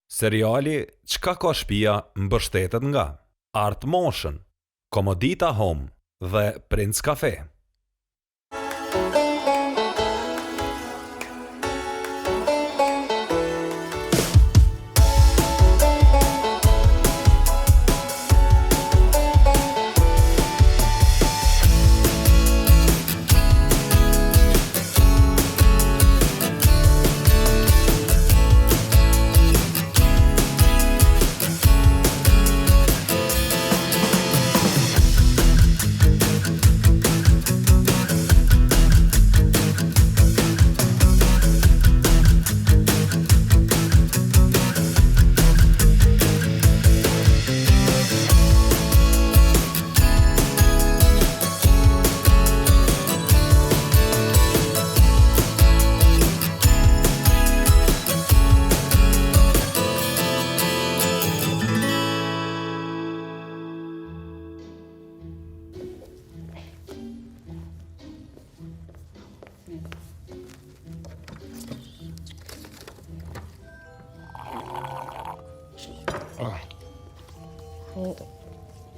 Seriali Çka ka shtëpia mbështetet nga Art Motion, Komodita Home dhe Prince Cafe.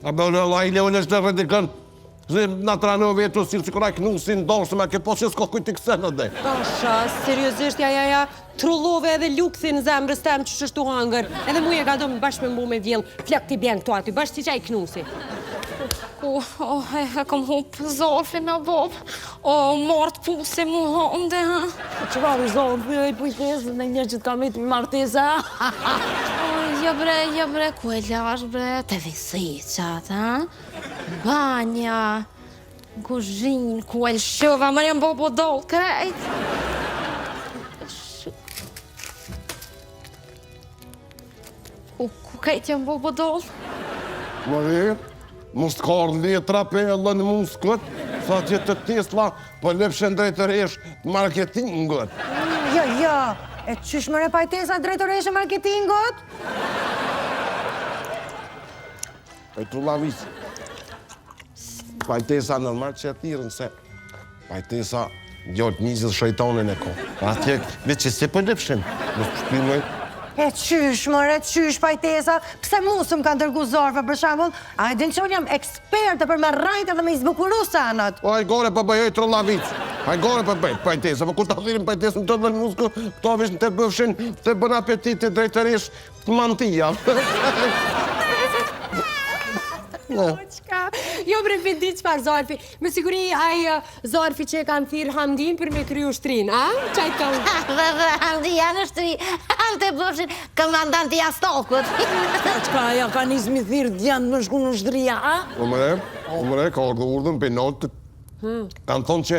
A bë në lajle unë është të rëndikën. Në të ranë vetë si që këraj knusin ndonë se me ke po që s'ko kujtë i këse në dhe. Pasha, seriosisht, ja, trullove edhe lukëthin zemrës tem që shështu hangër. Edhe mu e ka do më bashkë me mbu me vjellë flak t'i bjen këto aty, bashkë si qaj knusi. E kom hupë zofin a bob. Martë pusi mu honde, ha? Që va në zonë, e pujtesë në një që t'kam e të martesa. Ja bre, ku e lash bre, te visicat, ha? Banja, kuzhinë, ku e lëshova, më jam bobo dollë, krejt. Ku krejt jam bobo dollë? Më dhe, mos t'karë letra pe e lënë muskët, sa që të Tesla, po lepshen drejtëresh marketingot. Jo, e qysh më repajtesa drejtoresh e marketingot? E të lavis. Pajtesa nërmar që e tirën se pajtesa gjotë njëzit shëjtonin e ko. Atje, veç që se për lepshen, në shpimoj. E qysh pajtesa, pse mu së më kanë dërgu zorfa për shambull, a e din që unë jam eksperte për me rajt edhe me izbukuru sanat. O, ajgore për bëjoj të lavic. Ajgore për bëjt pajtesa, për kur të thirim pajtesën të dhe në musko, këto vish në të bëfshin, të bën apetit të drejtërish të mantija. Jo bre, vindi qëfar Zorfi, me siguri aj Zorfi që e kanë thirë Hamdin për me kryu shtrinë, a? Qaj të kanë? Dhe Hamdi janë shtri, am të bëfshin komandanti Astokut. Qka ja ka nizmi thirë djanë më shku në shtria, a? Umre, ka ordo urdhën për notët. Kanë thonë që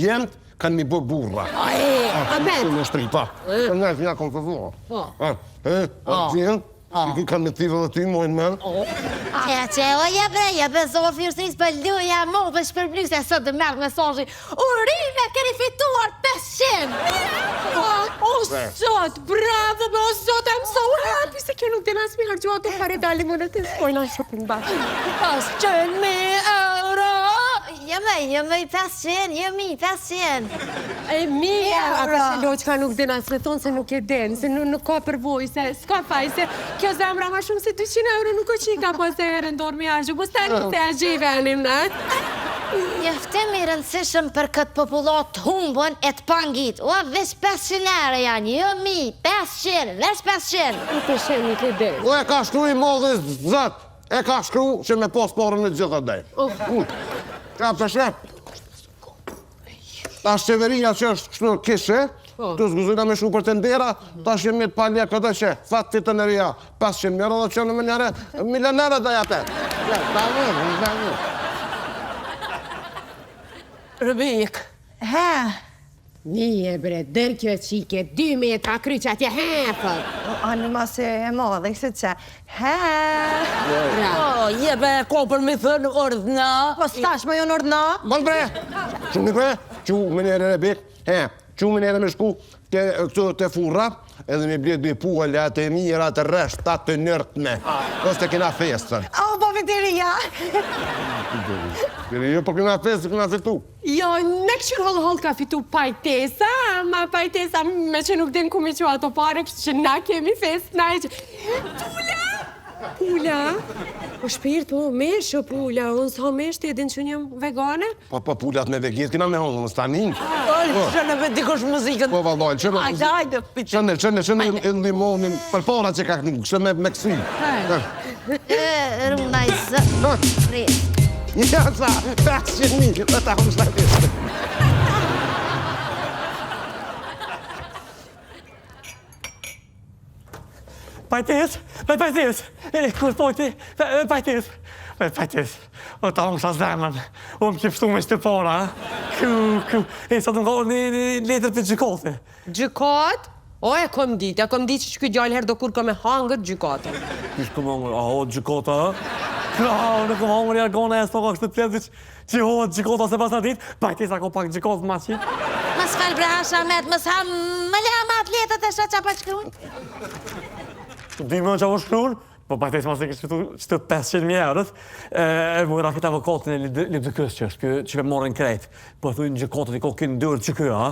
djemët kanë mi bë burra. A bet? Në shtri, pa. Në e fina kanë të thua. Djemët, i kanë me thirë dhe ty, mojnë menë. Ja bre, Zofi shtris për luja mo për shpërblu se sot dhe merë mesazhi. Urime, keni fituar 500! Sot, bravo, o sot, I'm so happy se kjo nuk të nësë mi hargjua të pare dali më në të spojna shopping bashkë. 500.000 euro! Jemi 500. E mi euro! A Loqka nuk dhe nësë me thonë se nuk e den, se nuk ka përvoj, se s'ka faj, se kjo zemra ma shumë se 200 euro nuk o qika, po se e rëndor me ashtu, po se se a gjivenim, në? Jeftemi rëndësishëm për këtë popullat humbën e të pangit. O, veç 500 euro janë, jo mi, 500, veç 500. Nuk e shenë nuk e den. O, e ka shkru i modhe zët, e ka shkru që me pos porën e gjithë dhe. Ka të shep. Ta shqeveria që është kështu kishe, të zguzina me shu për të ndera, ta shqemit palje këtë që, fatë të në rria, 500 mjero dhe që në më njëre, milionere dhe jate. Rëbik. He? Nije bre, dërë kjo qike, 2 metra kryqë atje hepër. Anë ma se e modhe, këse që. He? Je be, ko për me thënë ordna. Po stash me jonë ordna? Bon bre, që më bre, që më njëre Rebek, që më njëre me shku të furra, edhe me blet dhe puha le atë e mira të resht, ta të nërtme. Ose të kena festën. Po Deria. Jo, po këna fesë, këna fitu. Jo, në këshur hol ka fitu pajtesa, ma pajtesa me që nuk din ku mi që ato pare, kështë që na kemi fesë, na e që... Pula? Po shpirt, po meshë, Pula, unë s'ha meshë, ti edhin që njëm vegane? Po Pulat me veget, kina me honë, më stanin. Qënë me dikosh muzikën. Po, vallaj, qënë ndimonin për para që ka kënë, kështë me kësi. Runa i zë. Ja, sa, 500.000, dhe ta hëmë shtajtisë. Pajtes, kur pojti, pajtes. O ta unë sa zemën, unë kipshtu me shtë para, e sa të nga një letër për gjykote. Gjykat? O, e kom dit që këtë gjallë herë do kur ka me hangër gjykatë. Kishë këmë hangër, aho, gjykota, në këmë hangër jarë gona e s'toka kështë të pjesë që hohet gjykota se pas në ditë, pajtes ako pak gjykotë ma që. Mas falë bre Shamet, mas ha më le amat letët e shë që pa shkrujnë. Dime që apo shkruun, po pajtes mas e kështë qëtë 500.000 eurët, e mujra këtë avokatin e Lipdëkës që është, që me morën krejt, po e thuj në gjykotët i kokin dërë që kjo, ha?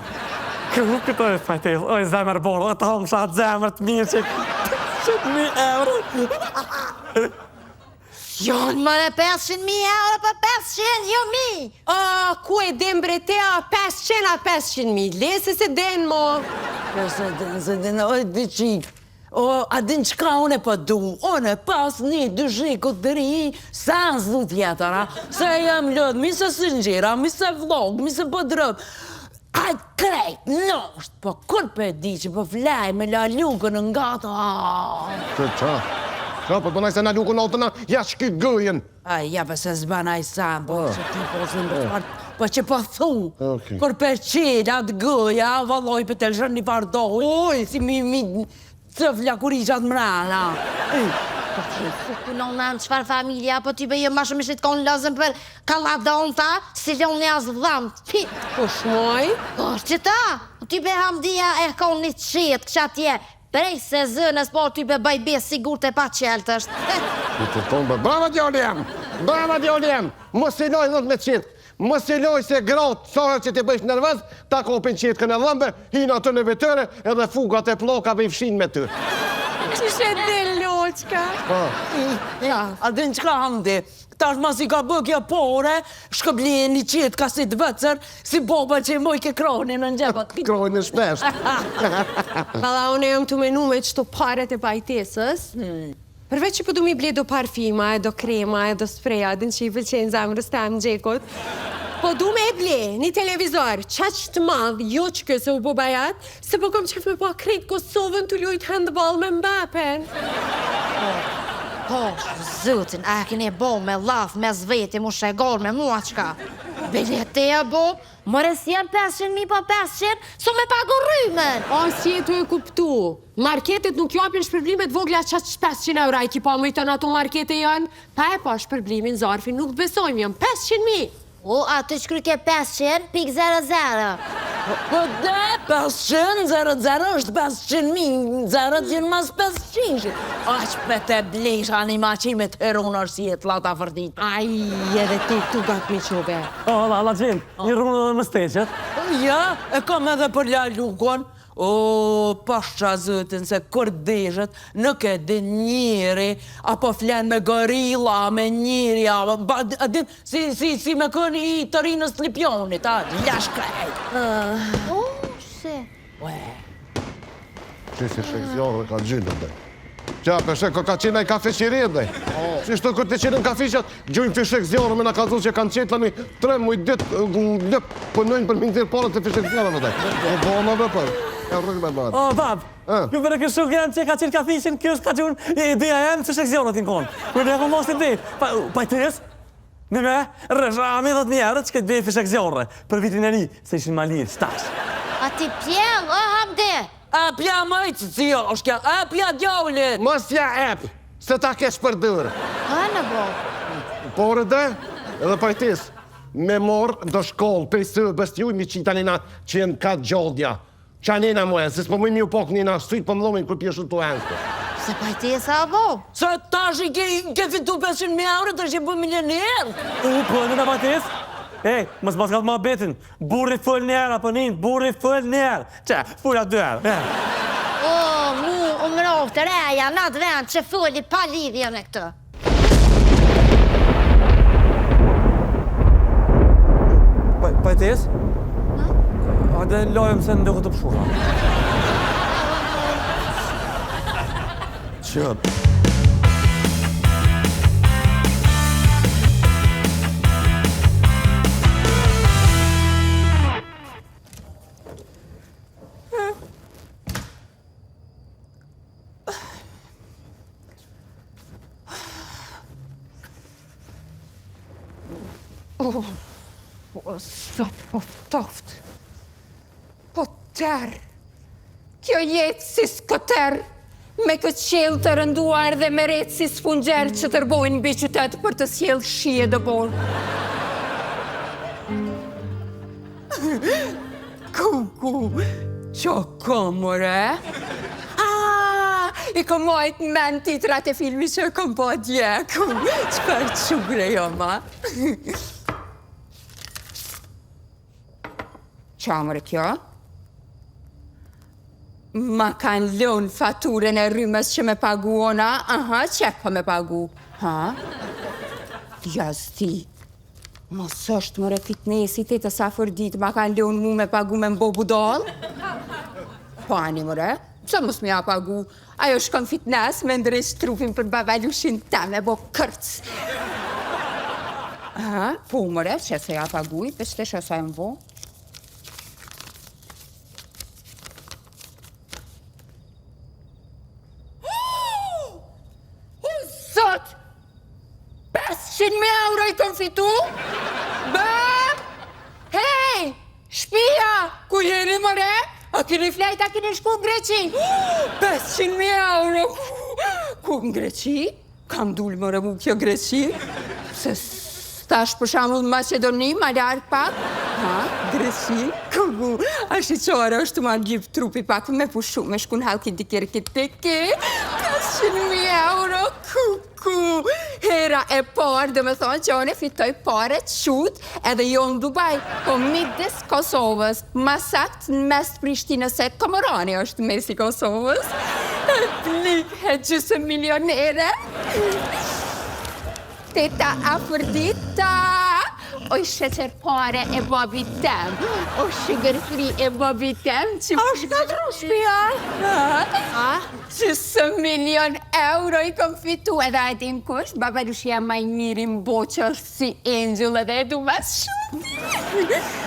Këtë e pajtes, oj zemër borë, e ta hongë shatë zemër të mirë që 500.000 eurët. Jonë mëre 500.000 euro për 500, jo mi! O, ku e dem bre te, a 500 a 500.000, lese se den mo. Se den, oj, diqik. O, a din qka une po du? Une pas një dëshiku të ri, sa në zdu tjetëra, se jam lëdë, mi se singjera, mi se vlog, mi se po drëp. A krejt, nështë, po kur për di që po flaj me la lukën nga ta. Qa, po përnaj se na lukën altëna, ja shky gëjen. A, ja, për se zbanaj sam, po që ti po zëmë, po që po thu, kur për qilat gëja, valoj për të lëshën një pardoj, oj, si mi të flakurishat mrana. Punon në qëfar familja, po ty bëjë ma shumë ishtë të konë lëzën për kaladon ta, si lonë një asë dhamë. Po shmoj? Po, që ta, ty bëjë hamdia e konë një qitë, kësha tje, prej se zënës, po ty bëjë bajbes sigur të pa qeltë është. Brava djoli jem, mos i loj dhët me qitë. Mos i loj se gratë, sara që ti bëjsh nervëz, ta kopin qitë kënë e dhëmbe, hina të në vetëre, edhe fugat e plokave i fshin me tërë. Qishe dhe loqka? Ja, a din qka handi, tash mas i ka bëkja pore, shkëblije një qitë ka si të vëcër, si boba që i moj ke kronin në njëpat. Krojnë në shpesh. Bala, unë jam të menu me qëto paret e pajtesës. Përveç që po du mi ble do parfima, e do krema, e do spreja, din që i vëlqenë zamrës të amë gjekot. Po du me e ble një televizor, qaq të madhë, jo që kësë u bo bajat, se po kom qef me po krejt Kosovën të lujt handball me Mbappen. Po, zëtin, a kene bo me laf, me zveti, mu shegor me mua qka. Bilete e bo, mëre si janë 500.000 pa 500, so me pagu rrymen. O, si e të e kuptu. Marketet nuk japin shpërblimet vogla qaq 500 euro, i ki pa mëjtën ato markete janë. Pa e pa shpërblimin zarfin, nuk besojmë, janë 500.000. O, atë që kryke 500, pik 00. Po dhe, 500, 00 është 500.000, 0 t'jenë mas 500. Aq për te blesh animacimet heronër si e t'lata fërdit. Aj, edhe ti tu gat mi qove. O, la gjenë, një rrunë dhe më steqet. Ja, e kam edhe për la lukon. O, pasha zëtin se kur deshët, nuk e din njëri, apo flen me gorilla, me njëri, a din, si me kën i të rinës të lipjonit, a, lash krejt. O, se. Që si shekëzjarë ka gjynë dhe. Qa, përshek, ka qena i kafe qirit dhe. Që shto kër të qenë në kafishat, gjujnë fishek zjarë me në ka zhu që kanë qetë një 3 muj ditë lëp pënojnë për mingëzirë parët të fishek zjarë dhe. O, bona dhe për. O, bab, ju për e kështu kënë që ka qenë kafishin, kjo s'ka qenë i dhja jenë që shekëzionët në konë. Për e kom mos të dhejt. Pajtes, në me, rëshami 10.000 eurë që këtë dhejt fishek zjarë. Për vitin e një, se ishin ma lirë, stash. A ti pjell, o hamde. A pja mëjtë, si jo, është kja, a pja djaulit. Mos ja ep, se ta kesh për dërë. A në bo. Por edhe, edhe pajtis, me morë do shkollë, për i së bëstjuj mi qita njëna që jenë ka gjodja. Qa njëna muë, se s'po mëjmë ju pok njëna sëjtë për mëllomin kër pjeshtu të enështë. Se pajtesa apo? Se tash i ke fitu 500.000 euro, tash i bë milioner. Po, në pajtes? Ej, mos paskat ma betin. Burri fëll njerë, apo nin, burri fëll njerë. Qa, fura dërë. O, mu, umrov të reja, në atë vend që fëlli pa lidhje në këtë. Pajtes? A dhe lojëm se ndë këtë pëshura. Qëtë. Po, sa poftoft. Po tërë. Kjo jetë si skoter, me këtë qelë të rënduar dhe me retë si sfunxer që tërbojnë mbi qytet për të sjellë shije dëbor. Ku, qo komore? I kom mojt men titrat e filmi që kom po dje. Qëpër qugre jo, ma? Qamre kjo? Ma kanë lënë faturën e rrymës që me pagu ona? Aha, që po me pagu? Ha? Jazdi. Mos është mëre fitnesit e të safër ditë ma kanë lënë mu me pagu me mbo budal? Po ani mëre? Pse mos me ja pagu? Ajo shkon fitnes me ndrysh trupin për bavalushin ta me bo kërc. Aha, po mëre, që se ja pagu i, pështë që sa e mbo? Sot! 500.000 euro i kom fitu? Bë! Hej! Shpia! Ku jeni mëre? A keni flejt, a keni shku në Greqi? 500.000 euro! Ku në Greqi? Kam dullë mëre mu kjo Greqi? Se stash për shamull Macedoni, ma larkë pak? Ha? Greqi? Ku? A shiqore është ma gjip trupi pak me pushu, me shku në halki dikir këtë 500.000 euro! Ku? Hera e parë dhe me thonë që one fitoj pare qut edhe jo në Dubai, po midis Kosovës, ma sakt në mes Prishtinës e Komorani është mesi Kosovës. Plik e gjusë milionere. Teta Afrodita, o sheqer pare e babi tem, o sugar free e babi tem që... A shkatru shpia? Gjusë milion euro i kom fitu edhe a din kush, babarushia ma i miri mboqë si Angel edhe e du mas shumë.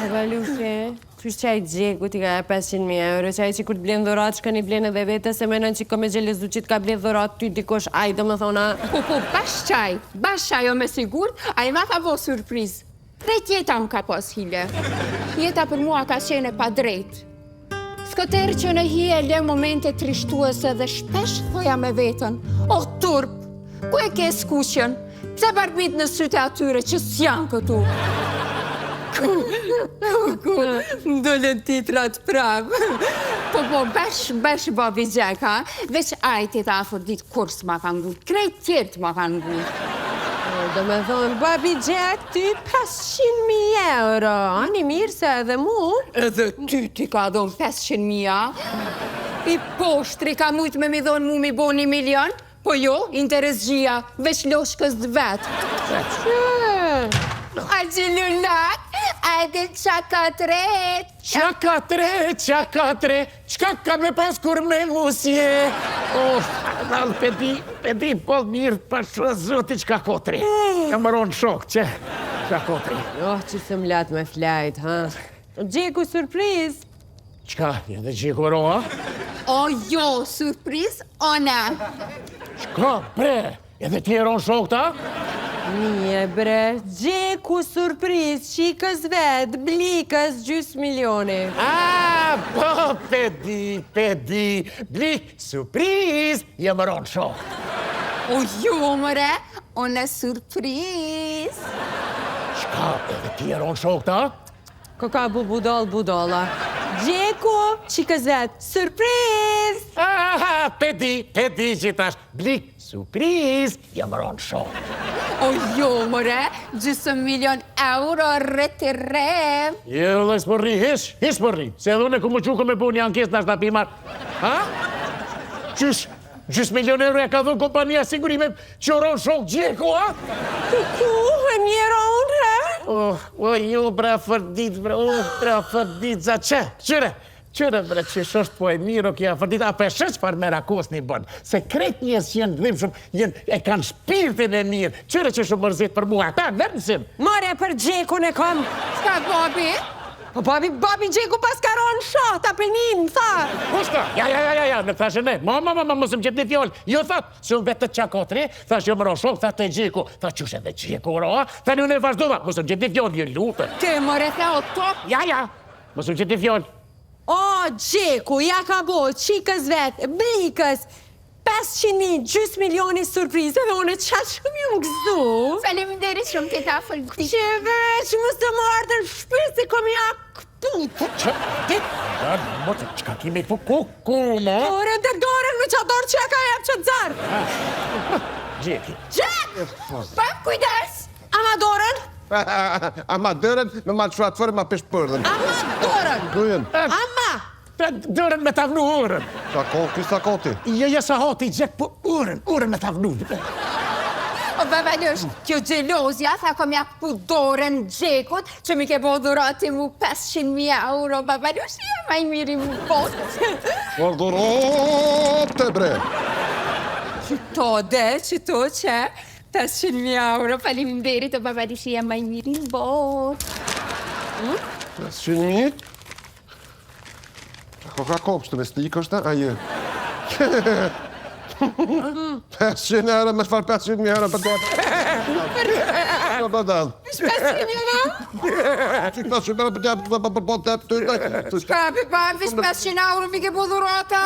Babalushe, qysh qaj gjeku t'i ka 500.000 euro, qaj që kur t'blen dhurat shka një blen edhe vete, se menon që ka me gjelezu që t'ka blen dhurat ty dikosh ajdo më thona... Po, bash qaj o me sigur, a i ma tha bo surpriz. Drejt jeta më ka pos hile. Jeta për mua ka qene pa drejt. Skoter që në hi e le momente trishtuese dhe shpesh thoja me vetën. O, turp, ku e ke skuqen? Pse barbit në syte atyre që s'janë këtu? Ku, ndollen titrat prap. Po, besh babi gjek, ha? Veç ajtit Afrodit kur s'ma kanë ngut, krejt tjertë ma kanë ngut. Do me thonë, babi Jack, ty 500.000 euro, ani mirë se edhe mu? Edhe ty ti ka dhonë 500.000, I poshtri ka mujt me mi dhonë mu mi bo 1 milion, po jo, interesgjia, veç loshkës dë vetë. A gjilunat, a edhe qaka tret. Qaka tre, qka ka me pas kur me musje? Dallë, pedi, po mirë, pashë zoti qka kotri. Ka më ronë shok, që? Qka kotri? Që së mlat me flajt, ha? Gjeku surpriz. Qka, edhe gjeku roa? O jo, surpriz, ona. Qka, bre, edhe ti e ronë shok ta? Nije, bre, gjeku surpriz, qikës vet, blikës gjys milioni. Po, pedi, blik, surpriz, je më ronë shok. O jo, mëre, ona surpriz. Qka, edhe ti e ronë shok ta? Ko ka budala. Gjeku, qikës vetë, surpriz! Pedi që tash, blik, surpriz, jam ronë shok. O jo, more, gjysëm milion euro rreti rem. Jo, dhe s'porri, hish porri, se edhe une ku më quko me bu një ankes në ashtë apimar. Ha? Gjys milion euro e ka dhënë kompania sigurime që ronë shok Gjeku, ha? Ku, e mjera unë, he? Jo, bre, fërdit, za Qyre, bre, që është po e mirë, kja fërdit, apo e shëq par me rakos një bënë, se krejt njës që jenë dhim shumë, e kanë shpirtin e mirë, qyre që shumë mërzit për mua, ta vërnësim. More, për Gjekun e kom. Ska babi? Po babi Gjeku pas ka ronë shok, ta pënin, tha. Kushta? Ja, në thashe ne, mësëm qëtë një fjollë, jo thatë, se unë vetë të qakotri, thashe jo më ronë shok, thatë të Gjeku, tha qushe dhe Gjeku roa, tha një unë e vazhdova, mësëm qëtë një fjollë, një lutë. Te, more, the o top. Ja, mësëm qëtë një fjollë. O, Gjeku, ja ka bo, qikës vetë, blikës, 500.000, gjys milioni surprizë, dhe unë qa shumë ju më gëzu. Faleminderit shumë të ta fëllëti. Qeve, që më së më ardër shpirë, se kom ja këput. Qka kime ku, mo? Dorën të dorën, me qa dorë që ka jep që të zarë. Gjeki. Gjek! Pa, kujdes! Ama dorën? Ama dërën me ma të shratë fërë ma pesh përdhen. Ama dorën! Dujen. Ama! Dërën me tavnu urën. Sa koti? Jo, sa hoti, Gjek, po urën me tavnu. O, babalush, kjo gjelozja, tha kom ja ku dorën Gjekut, që mi ke bo dhurati mu 500.000 euro, babalush, ja ma i miri mu botë. Por dhurote, bre. Qëto që, 500.000 euro, faleminderit, o babalush, ja ma i miri mu botë. 500.000? Ka kopsh të me stikë është, aje. 500 euro, me shfar 500.000 euro për të Jo, për të Ish 500.000 euro? Që 500 euro për të të Shka, për vish 500 euro, mi ke bu dhurata?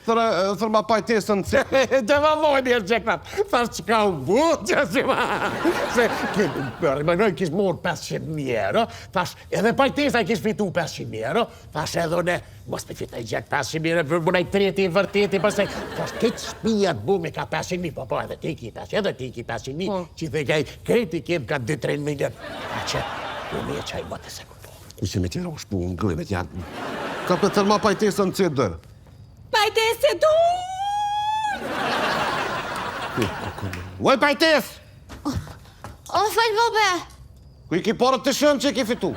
Thërë ma pajtesën të Dhe ma vojnë e Gjeknat, thash që ka u bu, që si ma. Se, imaginoj kish morë 500.000 euro, thash edhe pajtesa kish fitu 500.000 euro, thash edhe une, mos me fitaj Gjek 500.000 euro, për bunaj treti, vërteti, përse, thash këtë shpijat bu me ka 500.000, po edhe ti ki 500.000, që dhe kaj kreti kem ka 2-3 milion. A që, unë e qaj bote se ku po. Kushe me tjera u shpu, në gëllimet janë. Ka për thërë ma pajtesën të dërë. Pajtese du! Uaj pajtes! O, falë bobe! Ku i ki porët të shënë që i ki fitu? O,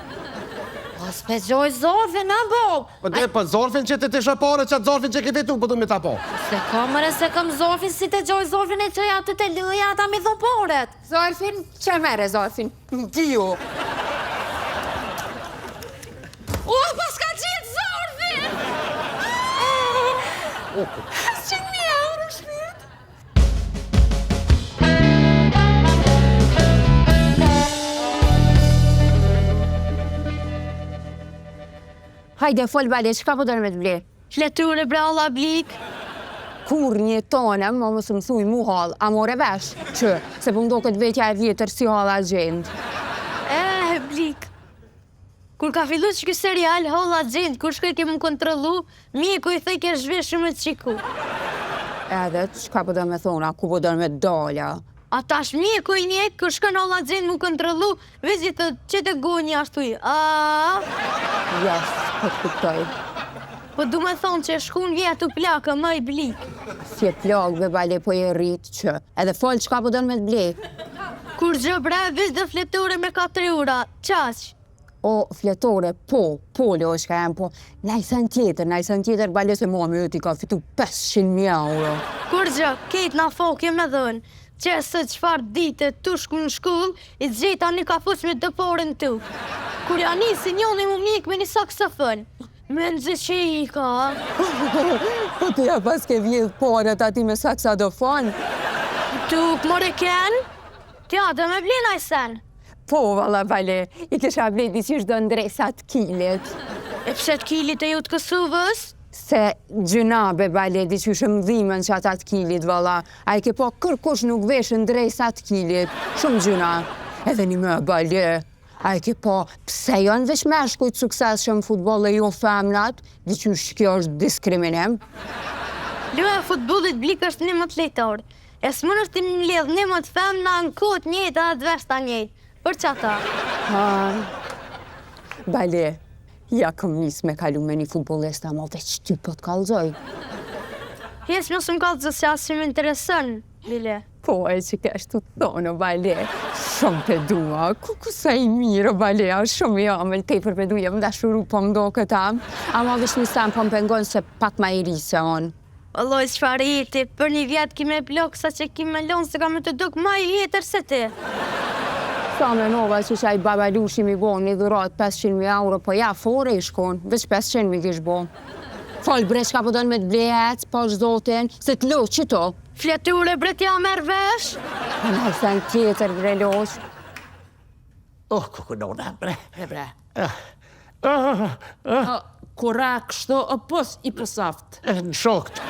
s'pegjoj zorfin, a bo? Po dhe, po zorfin që të shëpore, që atë zorfin që i ki fitu, po du me ta po. Se kamëre se kam zorfin, si të gjoj zorfin e që ja të të lëja ta mi dhoporet. Zorfin, që mere Zorfin? Dio! O, pas ka qitë zorfin! 500.000 euro, shpirt! Hajde, fol bale, qka po dërë me të ble? Fleture bralla blik. Kur një tonë, më mësë mësuj mu halë, a more vesh, që, se po mdo këtë vetja e vjetër si halë a gjendë. Blik. Kur ka fillu që këtë serial, holla gjendë, kur shkoj kemë më kontrolu, mjeku i thej ke zhveshë me qiku. Edhe, qka po dërë me thona, ku po dërë me dalja? A tash mjeku i njek, kur shkën holla gjendë më kontrolu, vezi të që të gonja ashtu i, Jes, po të kuptoj. Po du me thonë që shkun vjetë të plakë, më i blik. Si e plakë, be bale, po e rritë që, edhe fol qka po dërë me të ble? Kur gjë bre, veç dhe fletore me 4 eura, qaq. O, fletore, pole o shka jam, po, najsen tjetër, bale se mua me ti ka fitu 500.000 euro. Kur gjë, ketë na fokje me dhënë, që se qfar dite të shku në shkull, i gjeta një ka fush me dëpore në tuk. Kur ja nisi njoni mu mik me një saksofon, me në gjithë që i ka. Po të ja pas ke vjedh porët ati me saksofon? Tuk, more ken? Tja, dhe me blina i sen. Po, valla, bale, i kisha bledi që shdo ndresat kilit. E pse të kilit e ju të kësuvës? Se gjënabe, bale, di që shumë dhimen që atat kilit, valla. A i ke po kërkush nuk veshë ndresat kilit. Shumë gjëna. Edhe një më, bale. A e ki po, pse janë veç meshkujt suksesshëm futboll e jo femnat, diqysh kjo është diskriminim? Luja e futbollit blik është një më të lejtor. E s'mën është të më ledh një më të femna në kot njëjtë edhe të veshta njëjtë. Për që ata? Bale, ja këm nis me kalu me një futbolista më dhe që ty po të kalzoj. Jes më së më kalzoj se asë më interesën, Bile. Po, e që ke ashtu tonë, Bale. Shumë të dua, ku sa i mirë, Bale, shumë i amel, te për për duja, më dashuru po më do këta. Ama vesh një sam po më pengon se pak ma i ri se onë. Alloj, çfarë jeti, për një vjetë kime blok, sa që kime lonë se ka me të duk ma i jetër se ti. Sa me nova që qaj babalushi mi bo një dhurat 500.000 euro, po ja, fore i shkon, veç 500.000 kish bo. Fol bre, shka po donë me të blehet, po zotin, se të lo, qito? Fleture bre t'ja merë vesh? Po në sen tjetër bre loq. Kukunona, bre. Bre. Ah, Korak, što pos i pësaft. Në shokt.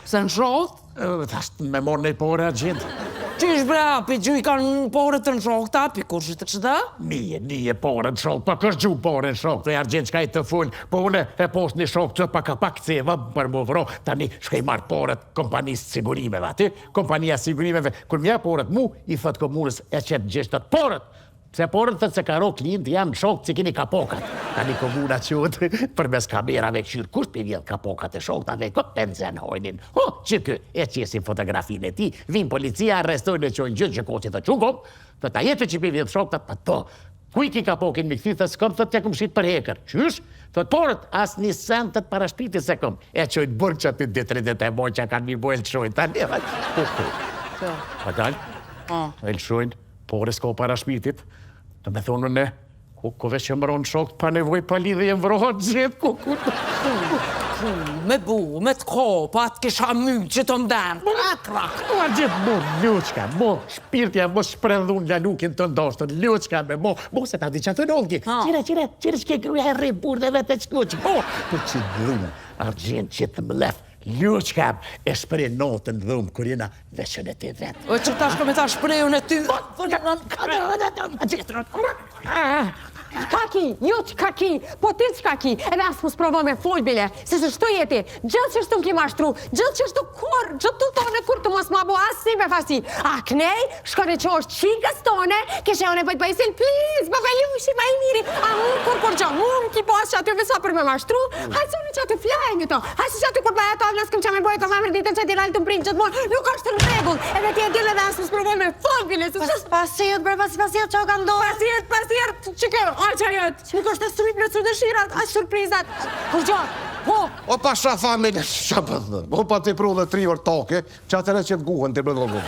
Se në shokët? Thasht me morë në pore atë gjithë. Qish bre, pi gju i kanë pore të në shokëta, pi kur që të qëta? Nije pore në shokët, pa kështë gju pore në shokët, e argjen qka i të full, po une e post një shokët që pak ceva për më vro, tani shka i marë poret kompanisë sigurimeve, aty, kompania sigurimeve, kur mja poret mu, i thët komunës e qëtë gjeshtat poret, se porët thët se ka ro klientë janë shokët që kini kapokat. Tani komuna qëtë për mes kamerave këshyrë kusht për vjetë kapokat e shokëtave, këtë penzen hojnin. Që kë e qesin fotografinë e ti, vinë policia, arrestojnë e qojnë gjithë që koqit të qungom, të ta jetë që për vjetë shokëtat, për to. Kuj ki kapokin me këthi, thë s'kom, thët të këmë shqit për hekër. Qysh? Thët porët, as një sen të të parashpiti se kom. E qojnë burë që aty ditërit e të moj që kanë mirë bojnë të shojnë. Tani, pa dalë, e lëshojnë, porë s'ko parashpitit. Të me thonë ne, ku veç që mëronë shokët pa nevoj pa lidhe e mëronë gjithë, Me bu, me të ko, pa të kisha mytë që të ndenë, akrak. Ma gjithë mo, luqka, mo, shpirtja, mo shprendhun lalukin të ndoshtën, luqka me mo se ta di që të nolgi. Qire që ke gruja e rribur dhe vete që kuq, po që dhumë, argjen që të më lef, luqka e shprej notën dhumë, kur jena veçën e ti vetë. O që ta shko me ta shprejun e ty. Kaki, jo që kaki, po ti që kaki, edhe asë mu s'provo me fol bile, se se shtu jeti, gjithë që shtu m'ki mashtru, gjithë që shtu kur, gjithë të tone kur të mos ma bo asë si me fasi. A knej, shkone që është qikës tone, keshe one pëjtë bëjësin, please, babalushi, ma i miri, a mu kur gjo, mu m'ki pas që aty vësa për me mashtru, hajtë unë që aty flajnë të, hajtë që aty kur bëja të avlas këm që me bojë të mamër ditën që ti rallë të mprinë që të morë, nuk është në regull, edhe ti e dille dhe asë mu s'provo me fol bile, se që... Pasijet që ka ndohë. Pasijet, që kjo, a që jetë, nuk është e sërit në të dëshirat, a surprizat, kur gjo, po. O pa sha familje, qa pëthë, o pa të pru dhe 3 orë take, që atëre që të guhen të bëdhë,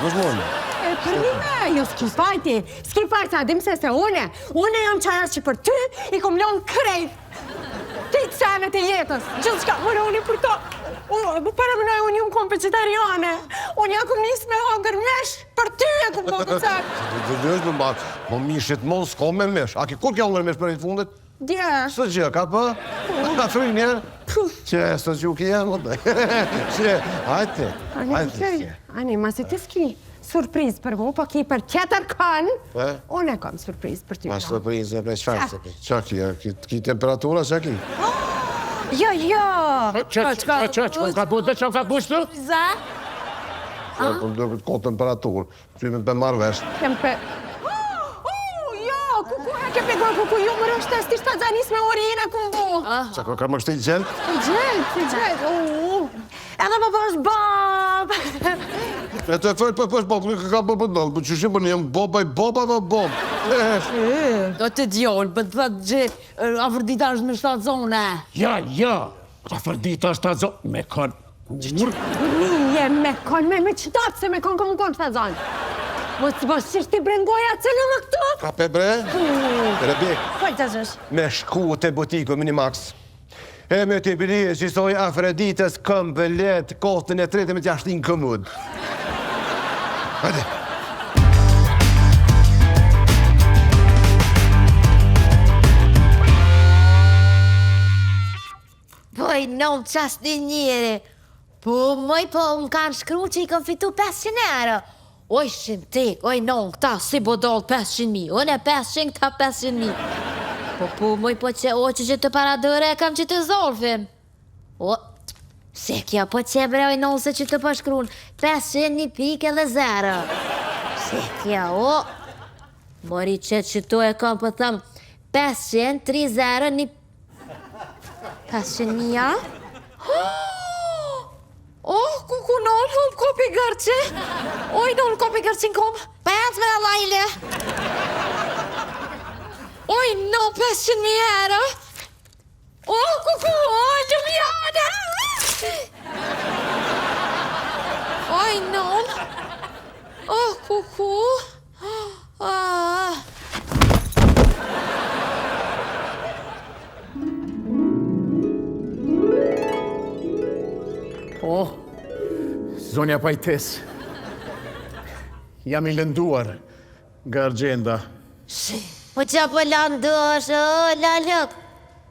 Për një, jo s'ki fajti, sa dim se une jam qaja që për ty i kom lonë krejt, ti të senet e jetës, gjithë qka, mërë unë i për to, para më nëjë unë jam kom vegetariane, unë ja kom njës me hangër mesh, për ty e kom do të cak. Dhe është më batë, më mishit mos, s'ko me mesh, a ki kur kja unë mesh për një fundet? Dje. Së gjë, ka për? Ka fri njerë? Që, së që u kje më dhe. Që, hajte. Ani, masi ti s'ki surpriz për mu, po ki për tjetër kanë, unë e kam surpriz për ty. Ma surpriz e për shfarë, që ki temperatura, që ki? Jo. Që ka bu dhe që ka bu shtu? Za? Ko temperaturë, që me për marrë veshtë. Kuku, ju më rështë të stishtë të zanis me orina ku më bu. Qa ka më kështë i gjelë? I gjelë. Edhe më bësh bob. E të e fërë për bob, nuk ka për dollë, për që shimë për një boba i boba dhe bob. Do të djollë, për të thëtë gjithë, Afrodita është me 7 zone. Ja, Afrodita është 7 zone, me konë. Nije, me konë, me qëtatë se me konë këmë konë 7 zonë. Mos qështë ti brengoja cëllë në këtu? Ka pe bre? Rebek. Kojtë të zësh? Me shku të butiku Minimax. E me të bili e qisoj Afroditës këmë letë kostën e 3 me të jashtin këmud. Hajde. Poj, non qas një njëri. Po, më kanë shkru që i kam fitu 500 euro. Oj, shintik, oj, non, këta si bodol 500.000, unë e 500, këta 500.000. Po, moj, po që, o, që të paradore, kam që të zorfim. O, se kja, po që bre, oj, non, se që të pashkrun, 500, 1 pikë edhe 0. Se kja, o, mori që to e kam, po thëm, 500, 3, 0, 1... 500.000, ja? Oh, kuku non, hum kopi gërqi. Oj, non kopi gërqin kom. 5 me lajle. Oj, non, 500.000 euro. Oh, kuku, oj, Ljubljana. Oj, non. Oh, kuku. Zonja Pajtes, jam I lënduar nga Argjenda. Po që po lënduash, o, lalëk.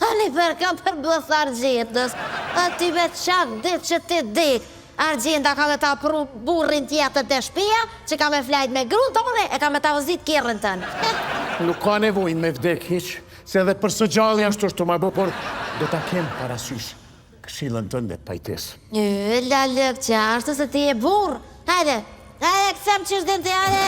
Ani për kam për bëth Argjendës. A ty me qatë ditë që ti dik. Argjenda ka me ta pru burrin tjetër të shpia, që ka me flajt me grunë tonë, e ka me ta vëzit kjerën tënë. Nuk ka nevojnë me vdek hiq, se edhe për së gjallë ashtu shtu ma bo, por do ta kem parasysh. Këshillën tënde, Pajtes. Lalëk që ashtu se ti e burë. Hajde, kësem që është të hajde.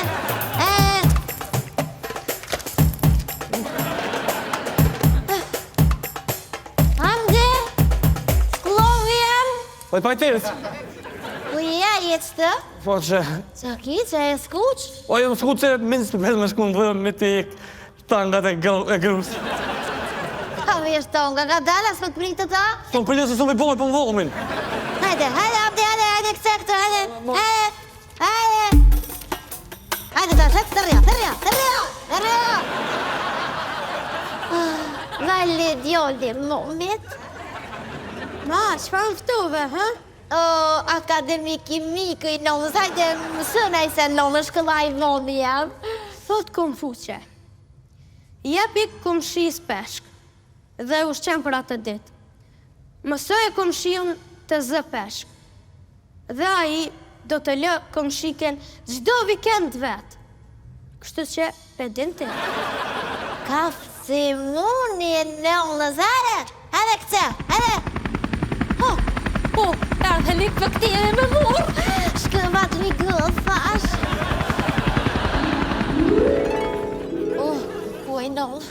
Hamdi, Sklovjem. Oj, Pajtes. Uja, jetë të? Po që... Që ki, që e skuq? Oj, më skuq që minst për me shkun dhe me ti tangat e grus. Ka vesh tonga, ka dalas për të pritë ta? Po për se me bojë për më volmin. Hajde, Abdi, hajde, këse këtu, hajde. Hajde, të rria. Valli djolli, momit. Ma, që pa mëftuve, ha? O, akademiki mikë I nëllës, hajde, mësënaj se nëllës këllaj vomi jam. Thot kom fuqe. Jepi kom shis peshk. Dhe ushqen për atë ditë. Mësoj e komshion të zë peshk. Dhe aji do të lë komshiken gjdo vikend vetë. Kështu që pedin të. Ka fësimuni e nëllës, hajde këse, hajde. Po, ardhe lik për këti e me murë. Shkëvat një gëllë, fash. Ku e nëllë.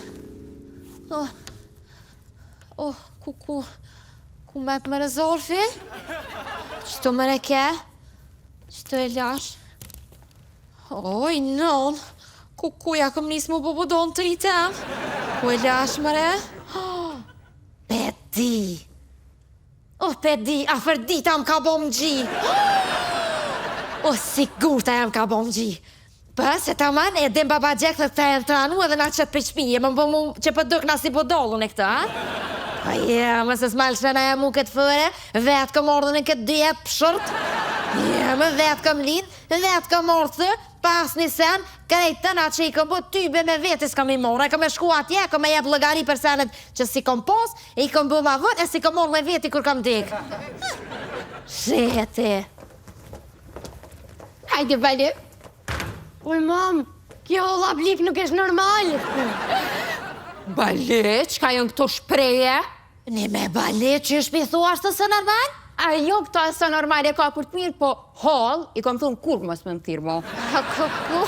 Ku me për më rezolfi? Qëto më reke? Qëto e lash? Oj, non! Kuja këm nisë më bëbodon të rritem? Ku e lash më re? Pedi! Pedi, afer dita më ka bom gji! Sigurta jam ka bom gji! Për, se ta man, e dem baba gjek dhe të e në tranu edhe na qëtë për shpije, më bëmu që për dëk nasi bodollu në këta, ha? Më se s'mal shpena e mu këtë fëre, vetë këm ordën e këtë dyje pëshërt. Më vetë këm linë, vetë këm ordë, pas një sen, krejtë të na që I këm bët tybe me vetë s'kam I morë. E këm e shku atje, këm e jep lëgari për senet që si këm pos, I këm bë ma vët, e si këm morë me veti kur këm dik. Shete. Hajde, Vali. Uj, mam, kjo olla blik nuk është normal. Bale, qka jënë këto shpreje? Një me bale që është pithu ashtë të së normal? A jo këto e së normal e ka për të mirë, po hall, I kom thunë kur mos më në thirë mo. Kuku,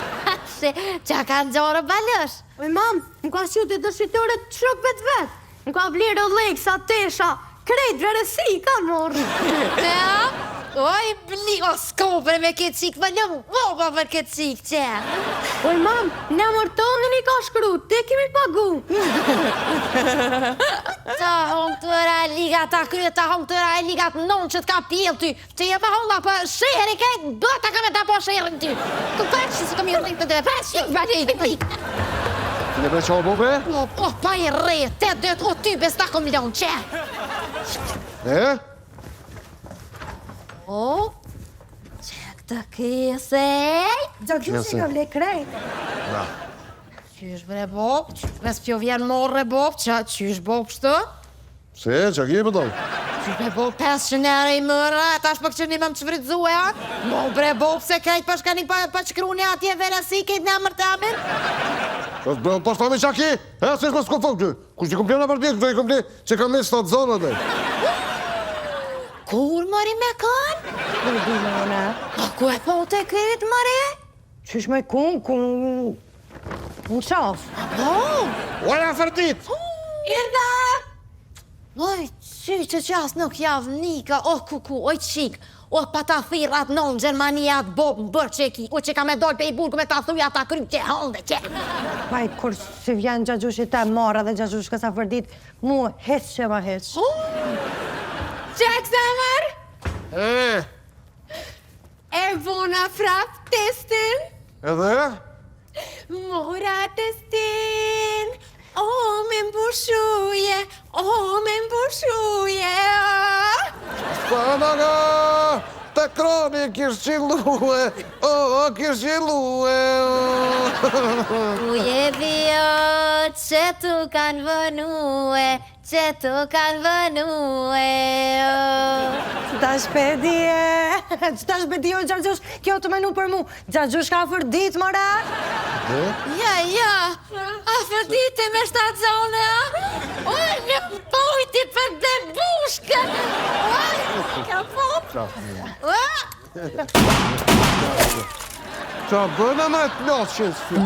që ka në gjore balësh? Uj, mam, më ka që të dëshitore të shokët vetë. Më ka vlerë o lekë, sa tesha, krejt verësi, ka morë. Ja? Oj, bli, o skopër me këtë qikë, më një boba për këtë qikë, që? Oj, mam, në mërtonën I ka shkru, te kemi pagu. Ta hong të liga, ta kryet, ta hong të liga, non që t'ka pjellë ty. Ty e pa honga për shërë I kejtë, bëta ka me ta po shërën ty. Ku përshë si kom I rritë të dhe përshë, bërë Ne bre qa o bobe? O, pa I rritë, te dëtë, o ty bes ta kom ljonë, që? O, që këtë kësej? Gjokju që kam le krejt. Qysh bre bop, ves pjo vjen morë bre bop, qysh bop shtë? Se, që ki e pëtoj? Që me bo 500 euro i mëra, tash për që një më më që fritzue, a? Mo bre bo, pse krejt për shka një pa qëkru një atje verasi, kejt në mërë të amin? Po shta me qaki, e se shko s'ko fok ty. Kush t'i komplena për tjetë, këto i komple që kam e stat zonë dhe. Kur mëri me kanë? Në di me ona. Ku e po të këtë mëri? Qysh me kun... Në qaf. Oja fërdit! Irda! Oj, që qas nuk javë nika, kuku, oj qik, pa ta thirat non Gjermania të bob më bërë që ki, që ka me dojnë pe i burgu me ta thuja ta kry që hëllë që. Paj, kur që vjen gjagjush i te mora dhe gjagjush kësa fërdit, mu heq që ma heq. Jack Zemër? E vona frap testin? Edhe? Mora testin, o me mbushuje, Pa nga, të kroni kish qilue, kish qilue. Ku je vjo që tu kanë vënue, Qëta shpedie o Gjagjush, kjo të menu për mu. Gjagjush ka fërdit, mora? Ja, a fërditi me 7 zone, a? Oj, një pojti për dhe bushke! Oj, ka pop! Qa bëna me të plasë që s'fë.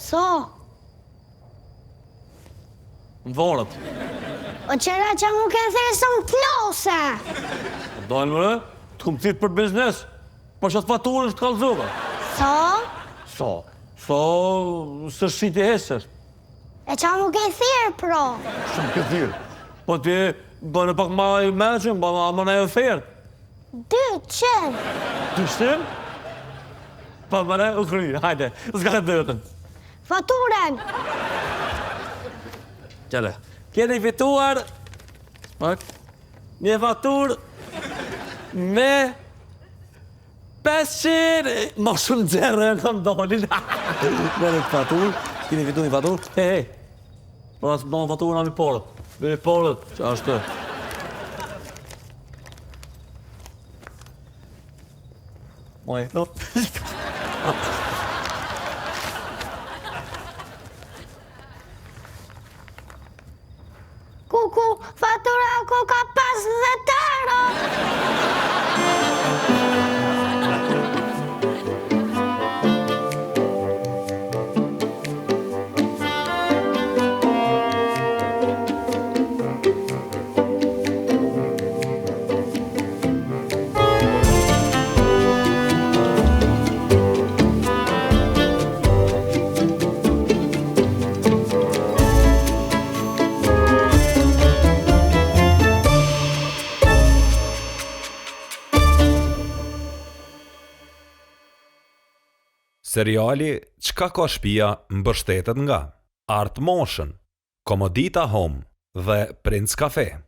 So? Më vorët. O qëra që mu ke thërë së më plose. Dojnë mëre, të këmë citë për biznes, për që të faturën është kalëzove. So? Së shqiti esër. E qa mu ke thirë, pro? Shumë këthirë. Po ti bënë pak ma i meqën, ma në e ferë. 200. 200? Pa më ne u kry, hajde, s'ka të dëtën. Faturen. Qële, keni fituar një fatur me 500, ma shumë gjerë e kam dolin. Me një fatur, keni fitu një fatur, hej, po asë më fatur nga mi porët, që ashtë. Moj, no. Kuku, fatura ku ka 50 euro. Seriali Çka ka shtëpia mbështetet nga Art Motion, Komodita Home dhe Prince Cafe.